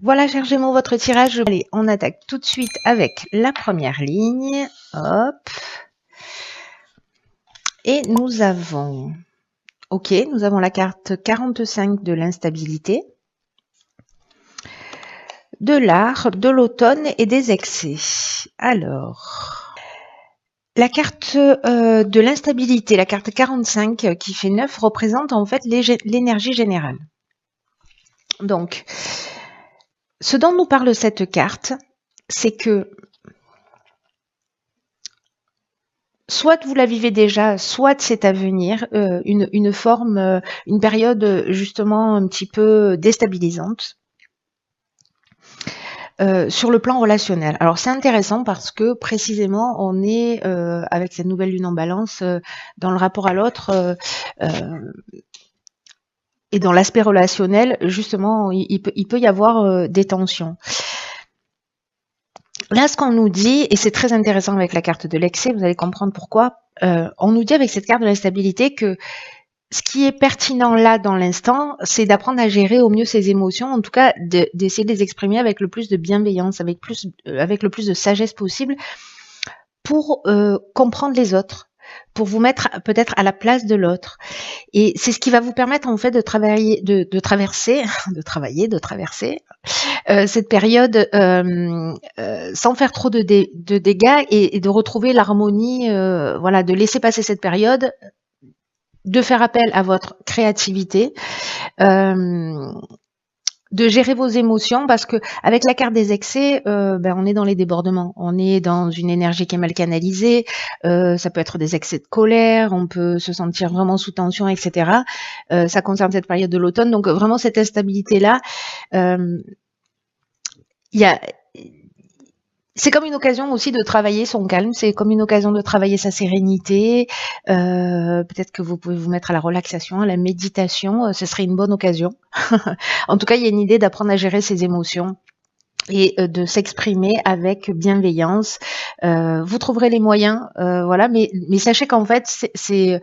Voilà, cher Gémeaux, votre tirage. Allez, on attaque tout de suite avec la première ligne. Hop. Et nous avons... Ok, nous avons la carte 45 de l'instabilité, de l'art, de l'automne et des excès. Alors, la carte de l'instabilité, la carte 45 qui fait 9, représente en fait l'énergie générale. Donc, ce dont nous parle cette carte, c'est que soit vous la vivez déjà, soit c'est à venir, une forme, une période justement un petit peu déstabilisante sur le plan relationnel. Alors c'est intéressant parce que précisément on est avec cette nouvelle lune en balance dans le rapport à l'autre et dans l'aspect relationnel, justement il peut y avoir des tensions. Là, ce qu'on nous dit, et c'est très intéressant avec la carte de l'excès, vous allez comprendre pourquoi, on nous dit avec cette carte de l'instabilité que ce qui est pertinent là dans l'instant, c'est d'apprendre à gérer au mieux ses émotions, en tout cas d'essayer de les exprimer avec le plus de bienveillance, avec le plus de sagesse possible pour comprendre les autres, pour vous mettre peut-être à la place de l'autre. Et c'est ce qui va vous permettre en fait de travailler, de traverser cette période sans faire trop de dégâts et de retrouver l'harmonie, voilà, de laisser passer cette période, de faire appel à votre créativité, de gérer vos émotions, parce que avec la carte des excès, on est dans les débordements, on est dans une énergie qui est mal canalisée, ça peut être des excès de colère, on peut se sentir vraiment sous tension, etc. Ça concerne cette période de l'automne, donc vraiment cette instabilité-là, c'est comme une occasion aussi de travailler son calme, c'est comme une occasion de travailler sa sérénité. Peut-être que vous pouvez vous mettre à la relaxation, à la méditation, ce serait une bonne occasion. En tout cas, il y a une idée d'apprendre à gérer ses émotions et de s'exprimer avec bienveillance. Vous trouverez les moyens, voilà, mais sachez qu'en fait, c'est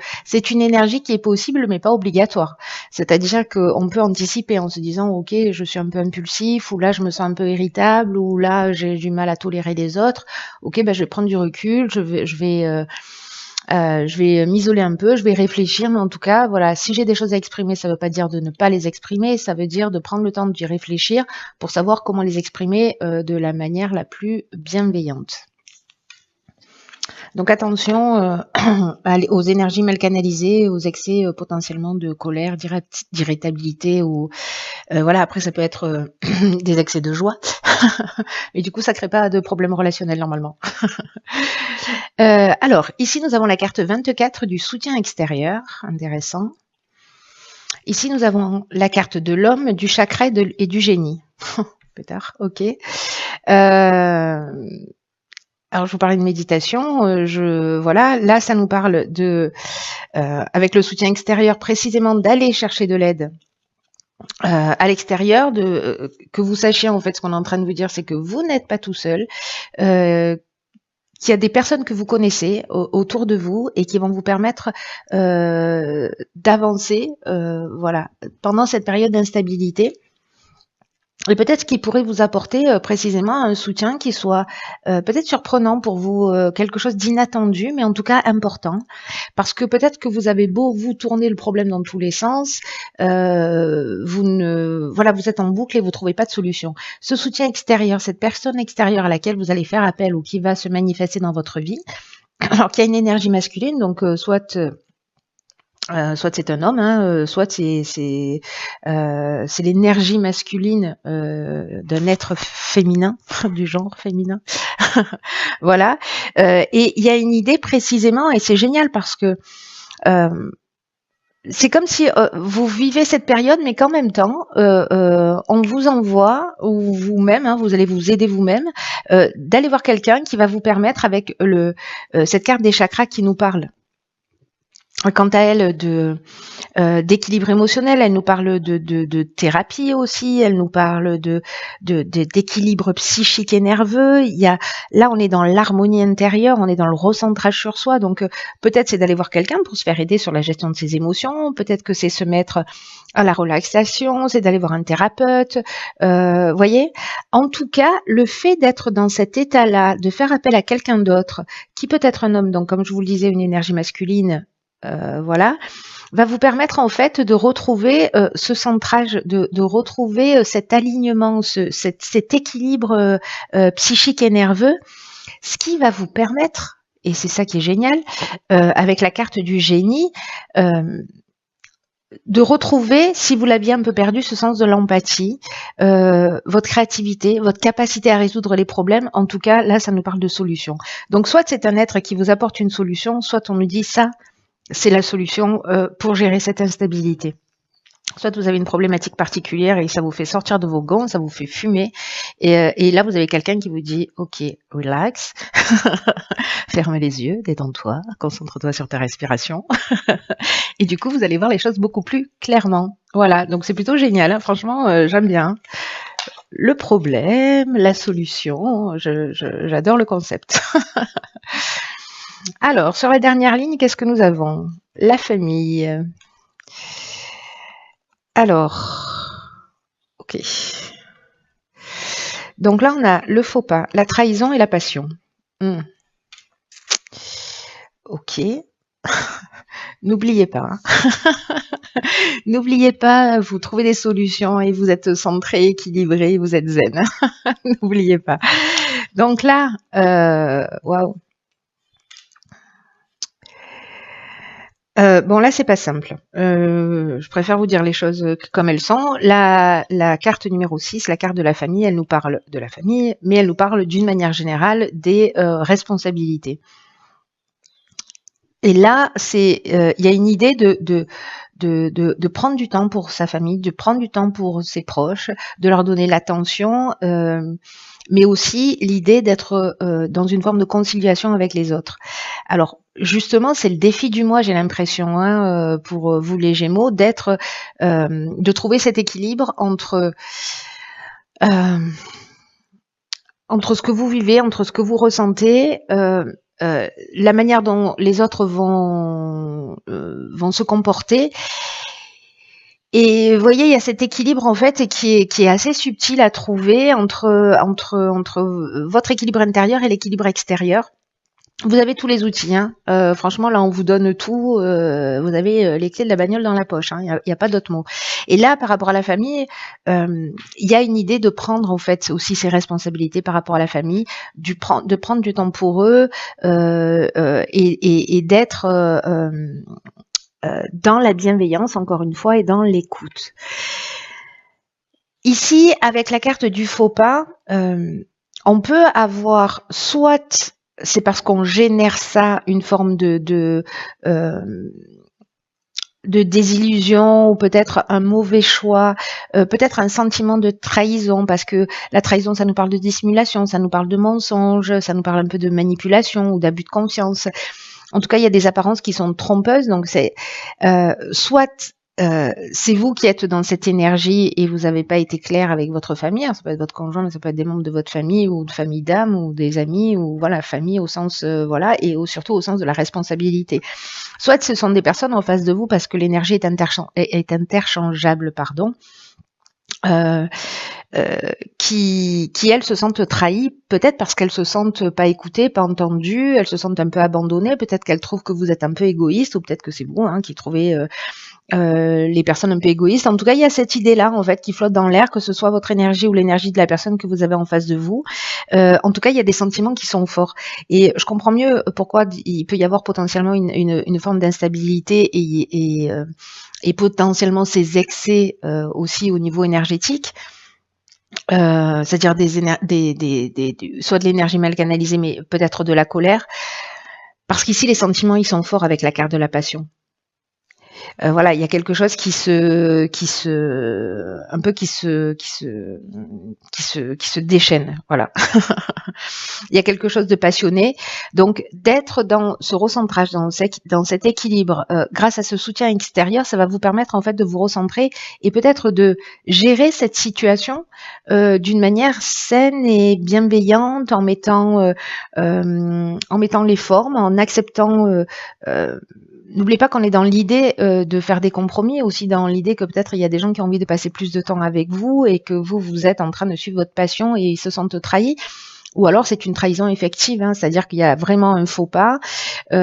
une énergie qui est possible, mais pas obligatoire. C'est-à-dire qu'on peut anticiper en se disant, ok, je suis un peu impulsif, ou là, je me sens un peu irritable, ou là, j'ai du mal à tolérer les autres. Ok, je vais prendre du recul, je vais m'isoler un peu, je vais réfléchir, mais en tout cas, voilà, si j'ai des choses à exprimer, ça ne veut pas dire de ne pas les exprimer, ça veut dire de prendre le temps d'y réfléchir pour savoir comment les exprimer de la manière la plus bienveillante. Donc attention aux énergies mal canalisées, aux excès potentiellement de colère, d'irritabilité, ou voilà, après ça peut être des excès de joie, et du coup ça crée pas de problème relationnel normalement. Alors, ici, nous avons la carte 24 du soutien extérieur, intéressant. Ici, nous avons la carte de l'homme, du chakra et du génie. Pétard, ok. Alors, je vous parlais de méditation. Voilà, là, ça nous parle de, avec le soutien extérieur, précisément d'aller chercher de l'aide à l'extérieur, que vous sachiez, en fait, ce qu'on est en train de vous dire, c'est que vous n'êtes pas tout seul, qu'il y a des personnes que vous connaissez autour de vous et qui vont vous permettre d'avancer, voilà, pendant cette période d'instabilité. Et peut-être qu'il pourrait vous apporter précisément un soutien qui soit peut-être surprenant pour vous, quelque chose d'inattendu, mais en tout cas important. Parce que peut-être que vous avez beau vous tourner le problème dans tous les sens, vous êtes en boucle et vous trouvez pas de solution. Ce soutien extérieur, cette personne extérieure à laquelle vous allez faire appel ou qui va se manifester dans votre vie, alors qu'il y a une énergie masculine, donc soit c'est un homme, soit c'est l'énergie masculine d'un être féminin, du genre féminin. Voilà. Et il y a une idée précisément, et c'est génial parce que c'est comme si vous vivez cette période, mais qu'en même temps, on vous envoie, ou vous-même, vous allez vous aider vous-même, d'aller voir quelqu'un qui va vous permettre, avec cette carte des chakras qui nous parle quant à elle, d'équilibre émotionnel, elle nous parle de thérapie aussi, elle nous parle d'équilibre psychique et nerveux. Là, on est dans l'harmonie intérieure, on est dans le recentrage sur soi. Donc, peut-être c'est d'aller voir quelqu'un pour se faire aider sur la gestion de ses émotions. Peut-être que c'est se mettre à la relaxation, c'est d'aller voir un thérapeute. Voyez. En tout cas, le fait d'être dans cet état-là, de faire appel à quelqu'un d'autre, qui peut être un homme, donc comme je vous le disais, une énergie masculine, voilà, va vous permettre en fait de retrouver ce centrage, de retrouver cet alignement, cet équilibre psychique et nerveux, ce qui va vous permettre, et c'est ça qui est génial, avec la carte du génie, de retrouver, si vous l'aviez un peu perdu, ce sens de l'empathie, votre créativité, votre capacité à résoudre les problèmes. En tout cas, là, ça nous parle de solution. Donc, soit c'est un être qui vous apporte une solution, soit on nous dit ça, c'est la solution pour gérer cette instabilité. Soit vous avez une problématique particulière et ça vous fait sortir de vos gonds, ça vous fait fumer. Et là, vous avez quelqu'un qui vous dit, OK, relax, ferme les yeux, détends-toi, concentre-toi sur ta respiration. Et du coup, vous allez voir les choses beaucoup plus clairement. Voilà, donc c'est plutôt génial. Hein. Franchement, j'aime bien. Le problème, la solution, j'adore le concept. Alors, sur la dernière ligne, qu'est-ce que nous avons? La famille. Alors, ok. Donc là, on a le faux pas, la trahison et la passion. Ok. N'oubliez pas. Hein. N'oubliez pas, vous trouvez des solutions et vous êtes centré, équilibré, vous êtes zen. N'oubliez pas. Donc là, waouh. Bon là c'est pas simple. Je préfère vous dire les choses comme elles sont. La carte numéro 6, la carte de la famille, elle nous parle de la famille, mais elle nous parle d'une manière générale des responsabilités. Et là, il y a une idée de prendre du temps pour sa famille, de prendre du temps pour ses proches, de leur donner l'attention, mais aussi l'idée d'être dans une forme de conciliation avec les autres. Alors, justement, c'est le défi du mois, j'ai l'impression, hein, pour vous les Gémeaux, de trouver cet équilibre entre ce que vous vivez, entre ce que vous ressentez, la manière dont les autres vont se comporter. Et vous voyez, il y a cet équilibre en fait qui est assez subtil à trouver entre votre équilibre intérieur et l'équilibre extérieur. Vous avez tous les outils, hein. Franchement, là, on vous donne tout. Vous avez les clés de la bagnole dans la poche. Hein. Il y a pas d'autre mot. Et là, par rapport à la famille, il y a une idée de prendre en fait aussi ses responsabilités par rapport à la famille, de prendre du temps pour eux et d'être dans la bienveillance, encore une fois, et dans l'écoute. Ici, avec la carte du faux pas, on peut avoir soit c'est parce qu'on génère ça une forme de désillusion ou peut-être un mauvais choix, peut-être un sentiment de trahison parce que la trahison ça nous parle de dissimulation, ça nous parle de mensonge, ça nous parle un peu de manipulation ou d'abus de confiance. En tout cas, il y a des apparences qui sont trompeuses, donc c'est soit c'est vous qui êtes dans cette énergie et vous n'avez pas été clair avec votre famille. Alors, ça peut être votre conjoint, mais ça peut être des membres de votre famille ou de famille d'âme ou des amis ou voilà, famille au sens voilà et surtout au sens de la responsabilité. Soit ce sont des personnes en face de vous parce que l'énergie est interchangeable, pardon. Qui elles se sentent trahies, peut-être parce qu'elles se sentent pas écoutées, pas entendues, elles se sentent un peu abandonnées, peut-être qu'elles trouvent que vous êtes un peu égoïste, ou peut-être que c'est vous qui trouvez les personnes un peu égoïstes. En tout cas, il y a cette idée-là, en fait, qui flotte dans l'air, que ce soit votre énergie ou l'énergie de la personne que vous avez en face de vous. En tout cas, il y a des sentiments qui sont forts. Et je comprends mieux pourquoi il peut y avoir potentiellement une forme d'instabilité et potentiellement ces excès aussi au niveau énergétique. C'est-à-dire soit de l'énergie mal canalisée, mais peut-être de la colère. Parce qu'ici, les sentiments, ils sont forts avec la carte de la passion. Voilà, il y a quelque chose qui se déchaîne. Voilà. Il y a quelque chose de passionné. Donc, d'être dans ce recentrage, dans cet équilibre, grâce à ce soutien extérieur, ça va vous permettre en fait de vous recentrer et peut-être de gérer cette situation d'une manière saine et bienveillante, en mettant les formes, en acceptant. N'oubliez pas qu'on est dans l'idée de faire des compromis, aussi dans l'idée que peut-être il y a des gens qui ont envie de passer plus de temps avec vous et que vous êtes en train de suivre votre passion et ils se sentent trahis. Ou alors c'est une trahison effective, hein, c'est-à-dire qu'il y a vraiment un faux pas, il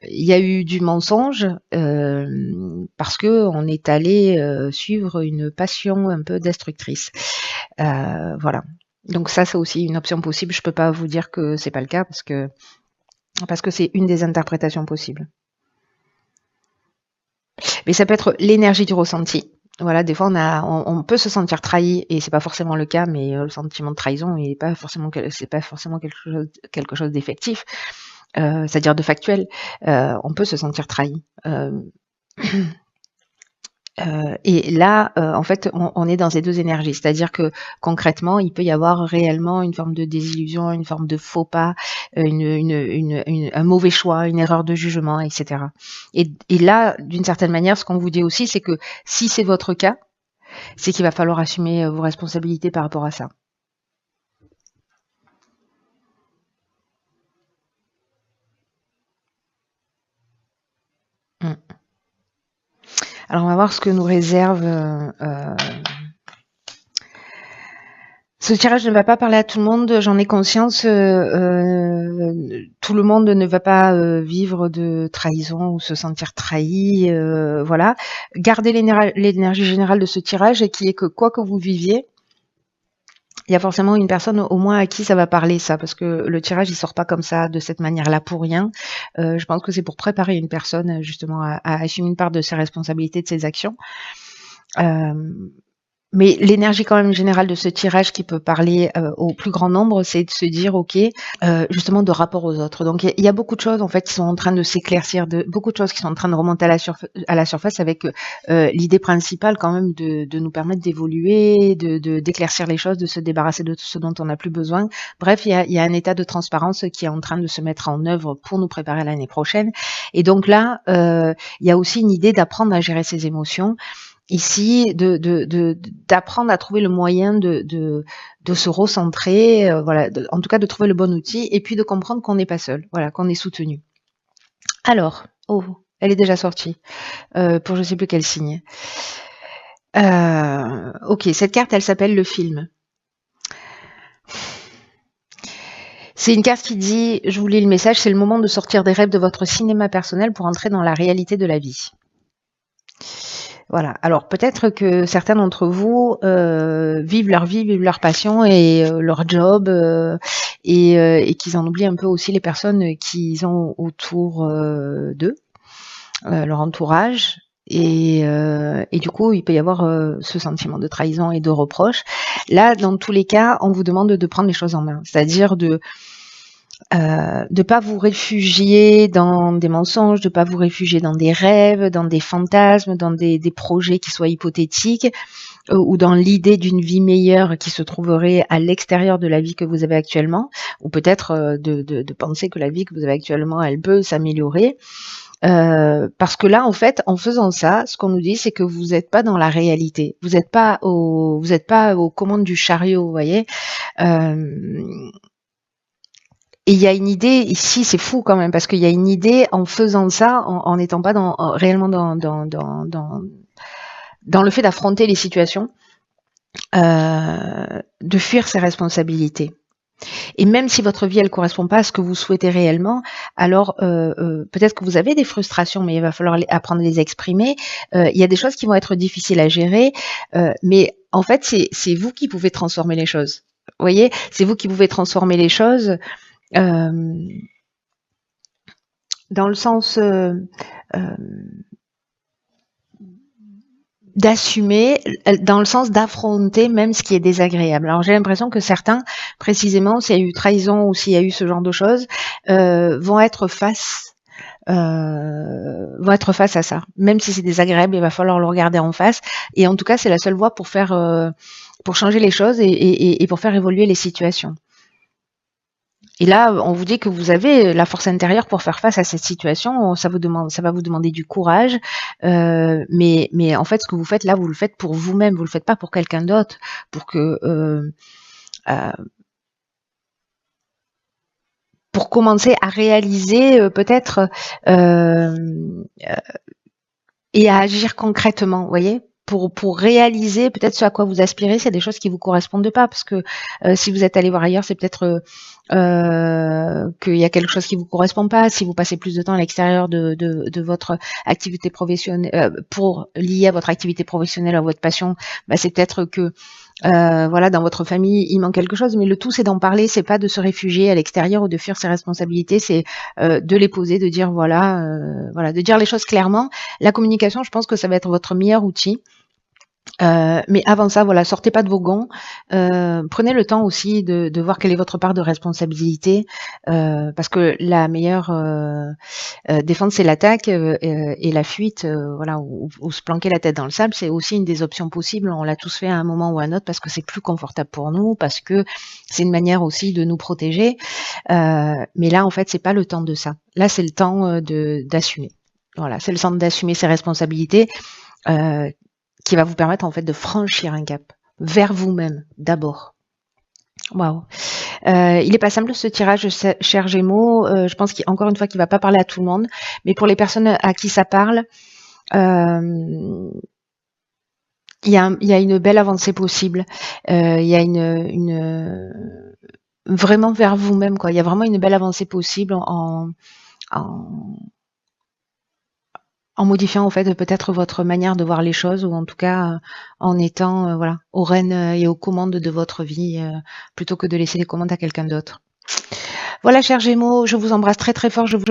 y a eu du mensonge parce que on est allé suivre une passion un peu destructrice. Voilà. Donc ça, c'est aussi une option possible. Je peux pas vous dire que c'est pas le cas parce que c'est une des interprétations possibles. Mais ça peut être l'énergie du ressenti. Voilà, des fois on peut se sentir trahi et c'est pas forcément le cas, mais le sentiment de trahison c'est pas forcément quelque chose d'effectif, c'est-à-dire de factuel. On peut se sentir trahi. Et là, en fait, on est dans ces deux énergies. C'est-à-dire que concrètement, il peut y avoir réellement une forme de désillusion, une forme de faux pas, un mauvais choix, une erreur de jugement, etc. Et là, d'une certaine manière, ce qu'on vous dit aussi, c'est que si c'est votre cas, c'est qu'il va falloir assumer vos responsabilités par rapport à ça. Alors, on va voir ce que nous réserve. Ce tirage ne va pas parler à tout le monde, j'en ai conscience. Tout le monde ne va pas vivre de trahison ou se sentir trahi. Voilà. Gardez l'énergie générale de ce tirage et qui est que quoi que vous viviez, il y a forcément une personne au moins à qui ça va parler, ça, parce que le tirage il sort pas comme ça de cette manière-là pour rien. Je pense que c'est pour préparer une personne justement à assumer une part de ses responsabilités, de ses actions. Mais l'énergie quand même générale de ce tirage qui peut parler au plus grand nombre, c'est de se dire ok, justement de rapport aux autres. Donc il y a beaucoup de choses en fait qui sont en train de s'éclaircir, beaucoup de choses qui sont en train de remonter à la surface avec l'idée principale quand même de nous permettre d'évoluer, d'éclaircir les choses, de se débarrasser de tout ce dont on n'a plus besoin. Bref, il y a un état de transparence qui est en train de se mettre en œuvre pour nous préparer à l'année prochaine. Et donc là, il y a aussi une idée d'apprendre à gérer ses émotions. Ici, d'apprendre à trouver le moyen de se recentrer, voilà, en tout cas de trouver le bon outil, et puis de comprendre qu'on n'est pas seul, voilà, qu'on est soutenu. Alors, elle est déjà sortie, pour je sais plus quel signe. Ok, cette carte, elle s'appelle le film. C'est une carte qui dit, je vous lis le message, c'est le moment de sortir des rêves de votre cinéma personnel pour entrer dans la réalité de la vie. Voilà. Alors peut-être que certains d'entre vous vivent leur vie, vivent leur passion et leur job et qu'ils en oublient un peu aussi les personnes qu'ils ont autour d'eux, leur entourage. Et du coup, il peut y avoir ce sentiment de trahison et de reproche. Là, dans tous les cas, on vous demande de prendre les choses en main, c'est-à-dire de pas vous réfugier dans des mensonges, de pas vous réfugier dans des rêves, dans des fantasmes, dans des projets qui soient hypothétiques ou dans l'idée d'une vie meilleure qui se trouverait à l'extérieur de la vie que vous avez actuellement, ou peut-être de penser que la vie que vous avez actuellement, elle peut s'améliorer. Parce que là, en fait, en faisant ça, ce qu'on nous dit, c'est que vous n'êtes pas dans la réalité. Vous n'êtes pas aux commandes du chariot, vous voyez. Et il y a une idée ici, c'est fou quand même, parce qu'il y a une idée en faisant ça, en n'étant pas réellement dans le fait d'affronter les situations, de fuir ses responsabilités. Et même si votre vie, elle correspond pas à ce que vous souhaitez réellement, alors peut-être que vous avez des frustrations, mais il va falloir apprendre à les exprimer. Il y a des choses qui vont être difficiles à gérer, mais en fait, c'est vous qui pouvez transformer les choses. Vous voyez, c'est vous qui pouvez transformer les choses. Dans le sens d'assumer, dans le sens d'affronter même ce qui est désagréable. Alors j'ai l'impression que certains, précisément, s'il y a eu trahison ou s'il y a eu ce genre de choses, vont être face vont être face à ça. Même si c'est désagréable, il va falloir le regarder en face. Et en tout cas, c'est la seule voie pour faire, pour changer les choses et pour faire évoluer les situations. Et là, on vous dit que vous avez la force intérieure pour faire face à cette situation. Ça va vous demander du courage, mais en fait, ce que vous faites là, vous le faites pour vous-même. Vous le faites pas pour quelqu'un d'autre, euh, pour commencer à réaliser peut-être et à agir concrètement, vous voyez, pour réaliser peut-être ce à quoi vous aspirez, c'est des choses qui vous correspondent pas, parce que si vous êtes allé voir ailleurs, c'est peut-être qu'il y a quelque chose qui vous correspond pas. Si vous passez plus de temps à l'extérieur de votre activité professionnelle, pour lier à votre activité professionnelle, à votre passion, bah, c'est peut-être que voilà, dans votre famille, il manque quelque chose, mais le tout, c'est d'en parler, c'est pas de se réfugier à l'extérieur ou de fuir ses responsabilités, c'est de les poser, de dire voilà, de dire les choses clairement. La communication, je pense que ça va être votre meilleur outil. Mais avant ça, voilà, sortez pas de vos gonds. Prenez le temps aussi de voir quelle est votre part de responsabilité, parce que la meilleure défense, c'est l'attaque, et la fuite, voilà, ou se planquer la tête dans le sable, c'est aussi une des options possibles. On l'a tous fait à un moment ou à un autre parce que c'est plus confortable pour nous, parce que c'est une manière aussi de nous protéger. Mais là, en fait, c'est pas le temps de ça. Là, c'est le temps d'assumer. Voilà, c'est le temps d'assumer ses responsabilités. Qui va vous permettre en fait de franchir un cap vers vous-même d'abord. Waouh. Il est pas simple ce tirage, cher Gémeaux. Je pense qu'encore une fois, qu'il va pas parler à tout le monde, mais pour les personnes à qui ça parle, il y a une belle avancée possible. Il y a une vraiment vers vous-même, quoi. Il y a vraiment une belle avancée possible en modifiant en fait peut-être votre manière de voir les choses, ou en tout cas en étant voilà, aux rênes et aux commandes de votre vie, plutôt que de laisser les commandes à quelqu'un d'autre. Voilà, chers Gémeaux, je vous embrasse très très fort. Je vous